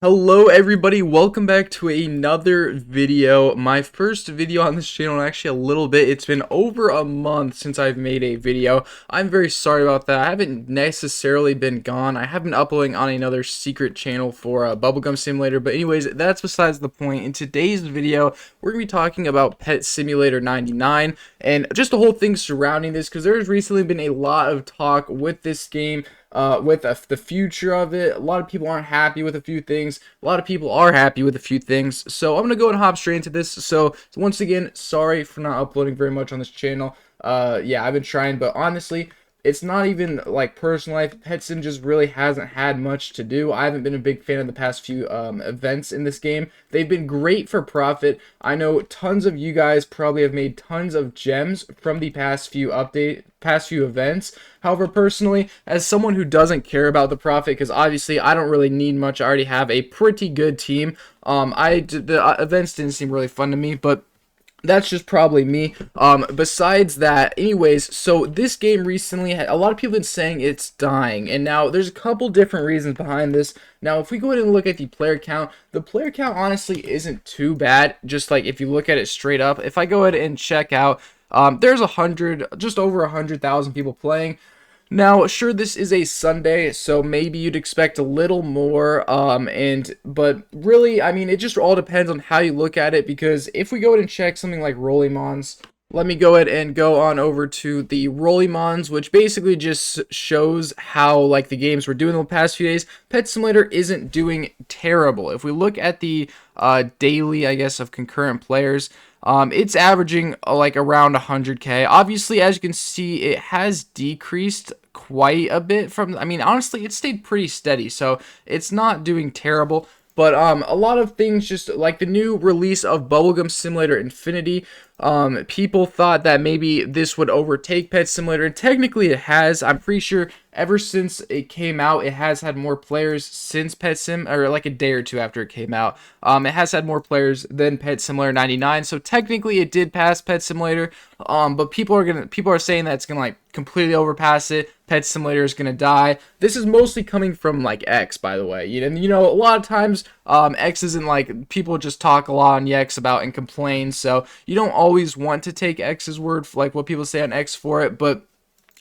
Hello everybody, welcome back to another video. My first video on this channel in actually a little bit. It's been over a month since I've made a video. I'm very sorry about that. I haven't necessarily been gone. I have been uploading on another secret channel for Bubblegum Simulator, but anyways, that's besides the point. In today's video, we're going to be talking about Pet Simulator 99 and just the whole thing surrounding this, because there's recently been a lot of talk with this game. With the future of it. A lot of people aren't happy with a few things. A lot of people are happy with a few things. So I'm going to go and hop straight into this. So once again, sorry for not uploading very much on this channel. Yeah, I've been trying, but honestly, it's not even like personal life. Pet Sim just really hasn't had much to do. I haven't been a big fan of the past few events in this game. They've been great for profit. I know tons of you guys probably have made tons of gems from the past few events. However, personally, as someone who doesn't care about the profit, because obviously I don't really need much. I already have a pretty good team. The events didn't seem really fun to me, but that's just probably me. Besides that, anyways, so this game recently had a lot of people been saying it's dying, and now there's a couple different reasons behind this. Now, if we go ahead and look at the player count honestly isn't too bad. Just like if you look at it straight up, if I go ahead and check out, there's just over 100,000 people playing. Now, sure, this is a Sunday, so maybe you'd expect a little more, but really, I mean, it just all depends on how you look at it, because if we go ahead and check something like Rollymons, let me go ahead and go on over to the Rollymons, which basically just shows how, like, the games were doing the past few days. Pet Simulator isn't doing terrible. If we look at the daily, I guess, of concurrent players, it's averaging like around 100k. Obviously, as you can see, it has decreased quite a bit from, I mean, honestly, it stayed pretty steady, so it's not doing terrible. But a lot of things, just like the new release of Bubblegum Simulator Infinity, people thought that maybe this would overtake Pet Simulator, and technically it has. I'm pretty sure ever since it came out, it has had more players since Pet Sim, or like a day or two after it came out. It has had more players than Pet Simulator 99, so technically it did pass Pet Simulator. But people are saying that it's gonna like completely overpass it. Pet Simulator is gonna die. This is mostly coming from like X, by the way. And you know, a lot of times X isn't like, people just talk a lot on X about and complain, so you don't always want to take X's word for like what people say on X for it, but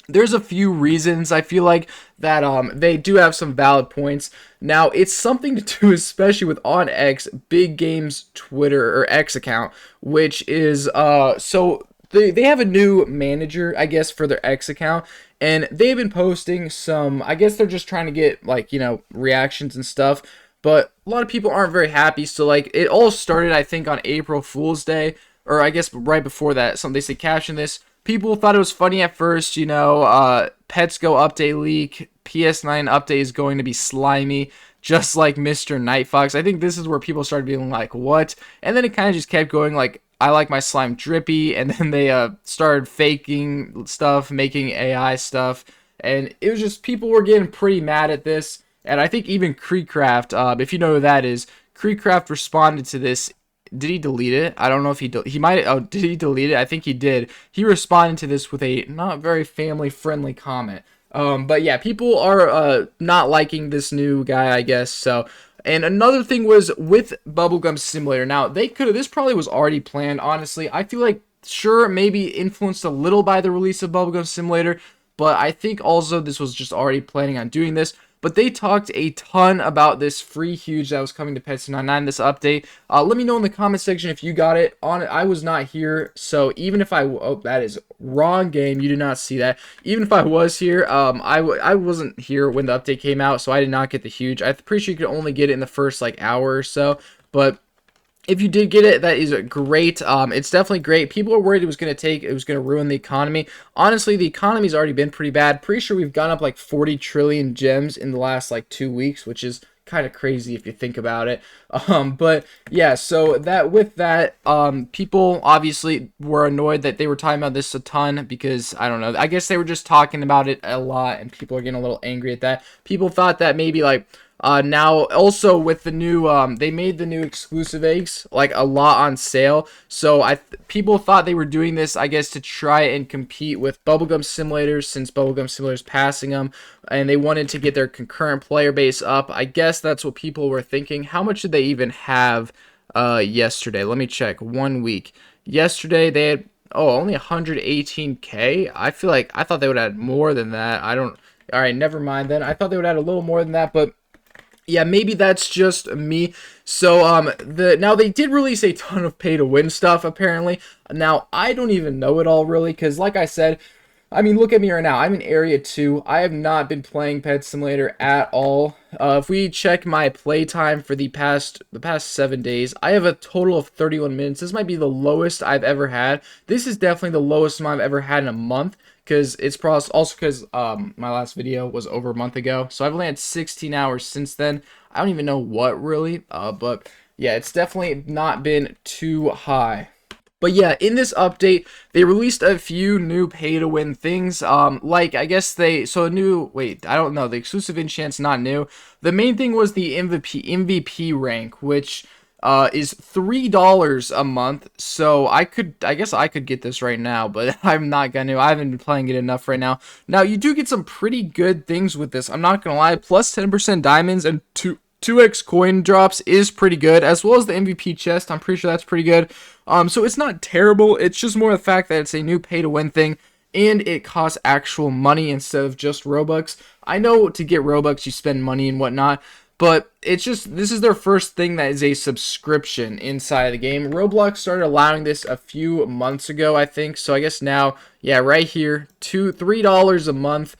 there's a few reasons I feel like that they do have some valid points. Now, it's something to do especially with on X, Big Game's Twitter or X account, which is so they have a new manager, I guess, for their X account, and they've been posting some, I guess they're just trying to get, like, you know, reactions and stuff, but a lot of people aren't very happy. So like, it all started, I think, on April Fool's Day, or I guess right before that. They say caption this. People thought it was funny at first, you know, Pets Go update leak, PS9 update is going to be slimy, just like Mr. Nightfox. I think this is where people started being like, what? And then it kind of just kept going, like, I like my slime drippy, and then they started faking stuff, making AI stuff, and it was just, people were getting pretty mad at this. And I think even Creecraft, if you know who that is, Creecraft responded to this. Did he delete it? I don't know if he might. Oh, did he delete it? I think he did. He responded to this with a not very family friendly comment. But yeah, people are not liking this new guy, I guess. So, and another thing was with Bubblegum Simulator. Now, this probably was already planned, honestly. I feel like, sure, maybe influenced a little by the release of Bubblegum Simulator, but I think also this was just already planning on doing this. But they talked a ton about this free huge that was coming to Pet Sim 99, this update. Let me know in the comment section if you got it. I was not here, so even if oh, that is wrong game. You did not see that. Even if I was here, I wasn't here when the update came out, so I did not get the huge. I'm pretty sure you could only get it in the first like hour or so, but if you did get it, that is great. It's definitely great. People are worried it was going to ruin the economy. Honestly, the economy's already been pretty bad. Pretty sure we've gone up like 40 trillion gems in the last like 2 weeks, which is kind of crazy if you think about it. But yeah, so people obviously were annoyed that they were talking about this a ton, because I don't know, I guess they were just talking about it a lot, and people are getting a little angry at that. People thought that maybe like Now also with the new they made the new exclusive eggs like a lot on sale. So people thought they were doing this, I guess, to try and compete with Bubblegum Simulators, since Bubblegum Simulator's passing them, and they wanted to get their concurrent player base up. I guess that's what people were thinking. How much did they even have yesterday? Let me check. 1 week. Yesterday they had only 118K. I feel like I thought they would add more than that. I don't. All right, never mind then. I thought they would add a little more than that, but yeah, maybe that's just me. So now they did release a ton of pay to win stuff apparently. Now I don't even know it all really, because like I said, I mean, look at me right now. I'm in Area 2. I have not been playing Pet Simulator at all. If we check my playtime for the past 7 days, I have a total of 31 minutes. This might be the lowest I've ever had. This is definitely the lowest amount I've ever had in a month, because it's also because my last video was over a month ago. So I've only had 16 hours since then. I don't even know what really, but yeah, it's definitely not been too high. But yeah, in this update, they released a few new pay-to-win things. Like, I guess I don't know. The exclusive enchant's not new. The main thing was the MVP rank, which is $3 a month. So I guess I could get this right now, but I'm not gonna. I haven't been playing it enough right now. Now, you do get some pretty good things with this. I'm not gonna lie. Plus 10% diamonds and 2x coin drops is pretty good, as well as the MVP chest. I'm pretty sure that's pretty good. So it's not terrible. It's just more the fact that it's a new pay-to-win thing, and it costs actual money instead of just Robux. I know to get Robux you spend money and whatnot, but it's just, this is their first thing that is a subscription inside of the game. Roblox started allowing this a few months ago, I think. So I guess now, yeah, right here, $3 a month.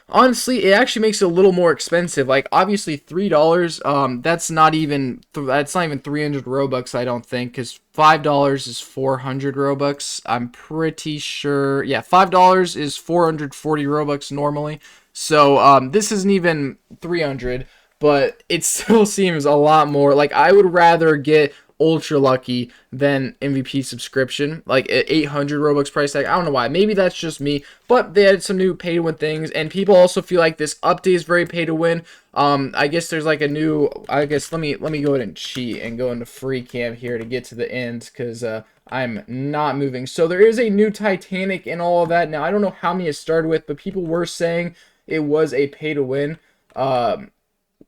Honestly, it actually makes it a little more expensive. Like, obviously $3, that's not even 300 Robux, I don't think, because $5 is 400 Robux. I'm pretty sure. Yeah, $5 is 440 Robux normally. So this isn't even 300, but it still seems a lot more. Like, I would rather get ultra lucky than MVP subscription, like at 800 Robux price tag. I don't know why. Maybe that's just me, but they added some new pay to win things, and people also feel like this update is very pay to win. I guess there's like a new. I guess let me go ahead and cheat and go into free camp here to get to the end, because I'm not moving. So there is a new Titanic and all of that. Now I don't know how many it started with, but people were saying it was a pay to win.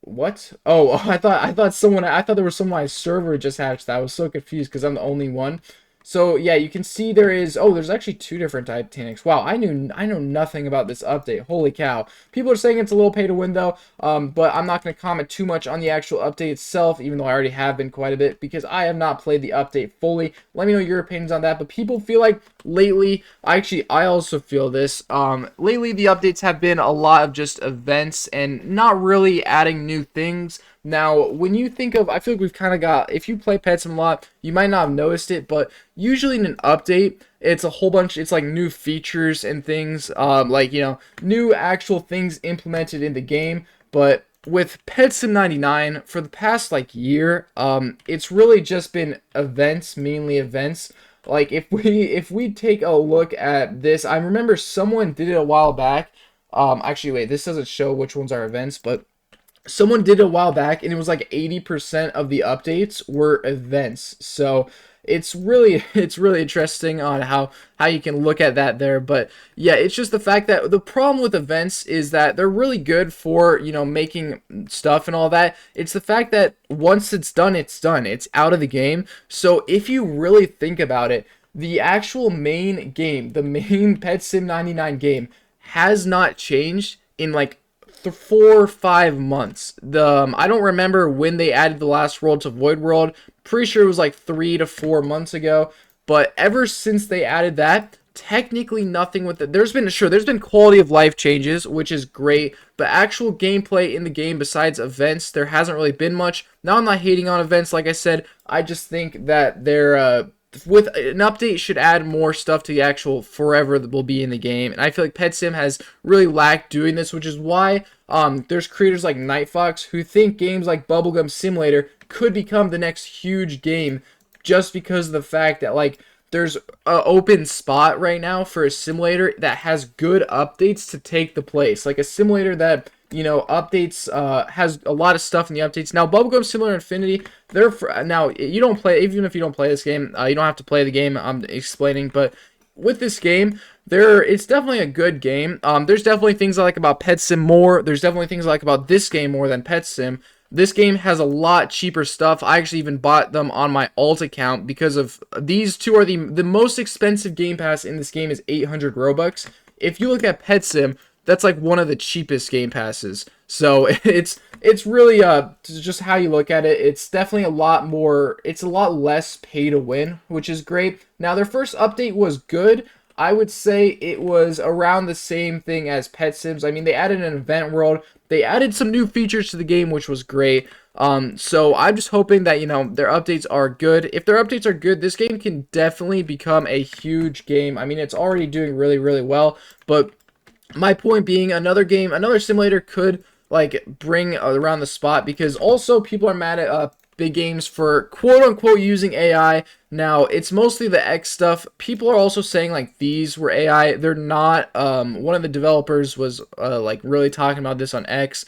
What? Oh, I thought there was someone on my server just hatched that. I was so confused because I'm the only one. So yeah, you can see there's actually 2 different Titanics. Wow, I know nothing about this update. Holy cow. People are saying it's a little pay to win though, but I'm not going to comment too much on the actual update itself, even though I already have been quite a bit, because I have not played the update fully. Let me know your opinions on that. But people feel like lately, I also feel this, lately the updates have been a lot of just events and not really adding new things. Now, when you think of, I feel like we've kind of got, if you play Pet Sim a lot, you might not have noticed it, but usually in an update, it's a whole bunch, it's like new features and things, like, you know, new actual things implemented in the game. But with Pet Sim 99, for the past, like, year, it's really just been events, mainly events. Like, if we take a look at this, I remember someone did it a while back. Actually, wait, this doesn't show which ones are events, but someone did it a while back, and it was like 80% of the updates were events. So it's really interesting on how you can look at that there. But yeah, it's just the fact that the problem with events is that they're really good for, you know, making stuff and all that. It's the fact that once it's done, it's done. It's out of the game. So if you really think about it, the actual main game, the main Pet Sim 99 game, has not changed in like 4 or 5 months. I don't remember when they added the last world to Void World. Pretty sure it was like 3 to 4 months ago. But ever since they added that, technically nothing with it. There's been quality of life changes, which is great, but actual gameplay in the game besides events, there hasn't really been much. Now, I'm not hating on events, like I said. I just think that they're with an update should add more stuff to the actual forever that will be in the game. And I feel like Pet Sim has really lacked doing this, which is why there's creators like Nightfox who think games like Bubblegum Simulator could become the next huge game, just because of the fact that, like, there's an open spot right now for a simulator that has good updates to take the place. Like a simulator that updates, has a lot of stuff in the updates. Now, Bubblegum Similar Infinity, now you don't play, even if you don't play this game, you don't have to play the game I'm explaining, but with this game, it's definitely a good game. There's definitely things I like about Pet Sim more. There's definitely things I like about this game more than Pet Sim. This game has a lot cheaper stuff. I actually even bought them on my alt account because of these two are the most expensive game pass in this game is 800 Robux. If you look at Pet Sim, that's like one of the cheapest game passes. So it's really just how you look at it. It's definitely it's a lot less pay to win, which is great. Now their first update was good. I would say it was around the same thing as Pet Sims. I mean, they added an event world. They added some new features to the game, which was great. So I'm just hoping that, their updates are good. If their updates are good, this game can definitely become a huge game. I mean, it's already doing really, really well, but my point being, another simulator could like bring around the spot, because also people are mad at big games for quote unquote using AI. Now it's mostly the X stuff. People are also saying like these were AI. They're not. One of the developers was like really talking about this on X.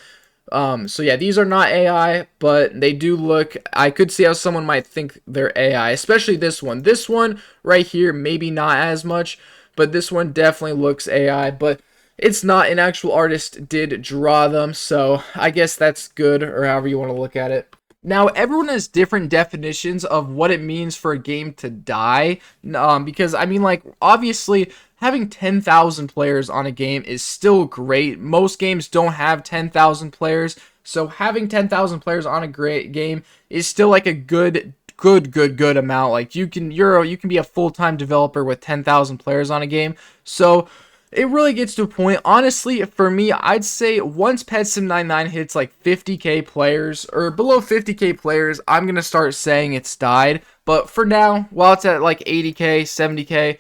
So yeah, these are not AI, but they do look. I could see how someone might think they're AI, especially this one. This one right here, maybe not as much, but this one definitely looks AI. But it's not, an actual artist did draw them, so I guess that's good, or however you want to look at it. Now, everyone has different definitions of what it means for a game to die, because, I mean, like, obviously, having 10,000 players on a game is still great. Most games don't have 10,000 players, so having 10,000 players on a great game is still, like, a good amount. Like, you can be a full-time developer with 10,000 players on a game, so it really gets to a point. Honestly, for me, I'd say once Pet Sim 99 hits like 50k players or below 50k players, I'm going to start saying it's died. But for now, while it's at like 80k, 70k,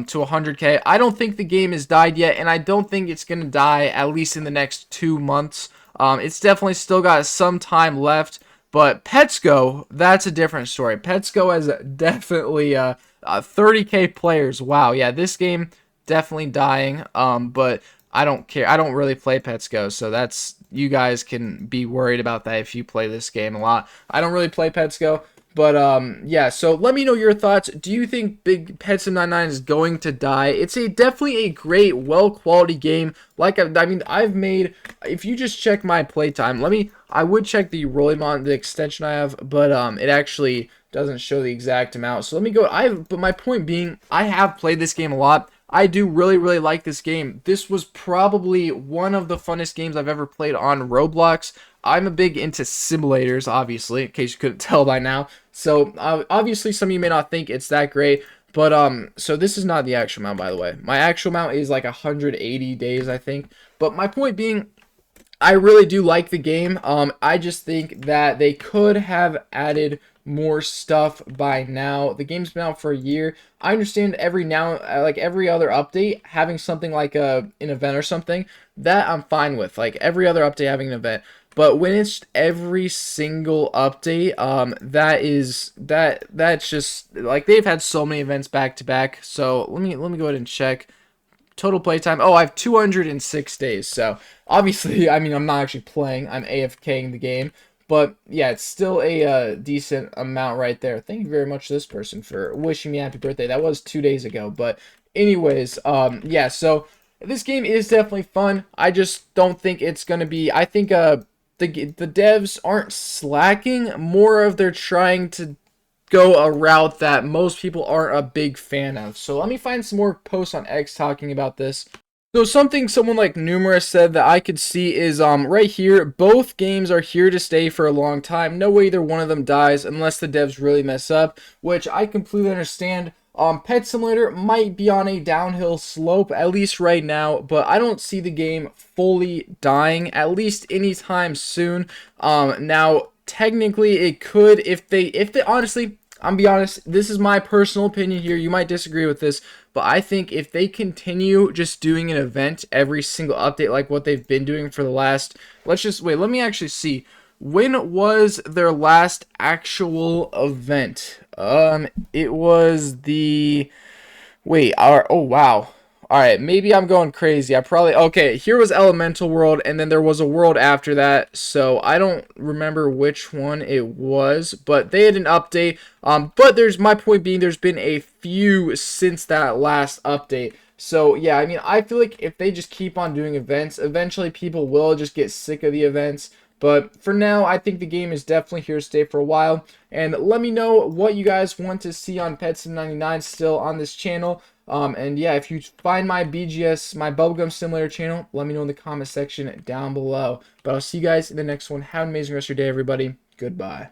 to 100k, I don't think the game is died yet, and I don't think it's going to die at least in the next 2 months. It's definitely still got some time left. But Pets Go, that's a different story. Pets Go has definitely 30k players. Wow, yeah, this game definitely dying. But I don't care. I don't really play Pets Go, so that's, you guys can be worried about that if you play this game a lot. I don't really play Pets Go. But yeah, so let me know your thoughts. Do you think Big Pet Sim 99 is going to die? It's definitely a great, well-quality game. Like, I mean, I've made, if you just check my playtime, I would check the Rollimon, the extension I have, but it actually doesn't show the exact amount. So let me go, but my point being, I have played this game a lot. I do really, really like this game. This was probably one of the funnest games I've ever played on Roblox. I'm a big into simulators, obviously, in case you couldn't tell by now. So, obviously, some of you may not think it's that great, but, so this is not the actual amount, by the way. My actual amount is like 180 days, I think. But my point being, I really do like the game. I just think that they could have added more stuff by now. The game's been out for a year. I understand like every other update having something like an event or something, that I'm fine with. Like every other update having an event. But when it's every single update, that's just like they've had so many events back to back. So let me go ahead and check. Total playtime. Oh, I have 206 days. So obviously, I mean, I'm not actually playing. I'm AFKing the game. But yeah, it's still a decent amount right there. Thank you very much to this person for wishing me happy birthday. That was 2 days ago. But anyways, yeah. So this game is definitely fun. I just don't think it's gonna be. I think the devs aren't slacking. More of they're trying to go a route that most people aren't a big fan of. So let me find some more posts on X talking about this. So something someone like Numerous said that I could see is right here, both games are here to stay for a long time. No way either one of them dies unless the devs really mess up, which I completely understand. Pet Simulator might be on a downhill slope, at least right now, but I don't see the game fully dying, at least anytime soon. Now, technically, it could, if they, honestly, I'm be honest, this is my personal opinion here, you might disagree with this, but I think if they continue just doing an event every single update like what they've been doing for the last, let me actually see. When was their last actual event? It was the, oh wow. All right, maybe I'm going crazy. I probably okay. Here was Elemental World, and then there was a world after that. So I don't remember which one it was, but they had an update. But there's my point being, there's been a few since that last update. So yeah, I mean, I feel like if they just keep on doing events, eventually people will just get sick of the events. But for now, I think the game is definitely here to stay for a while. And let me know what you guys want to see on Pet99 still on this channel. And yeah, if you find my BGS, my Bubblegum Simulator channel, let me know in the comment section down below. But I'll see you guys in the next one. Have an amazing rest of your day, everybody. Goodbye.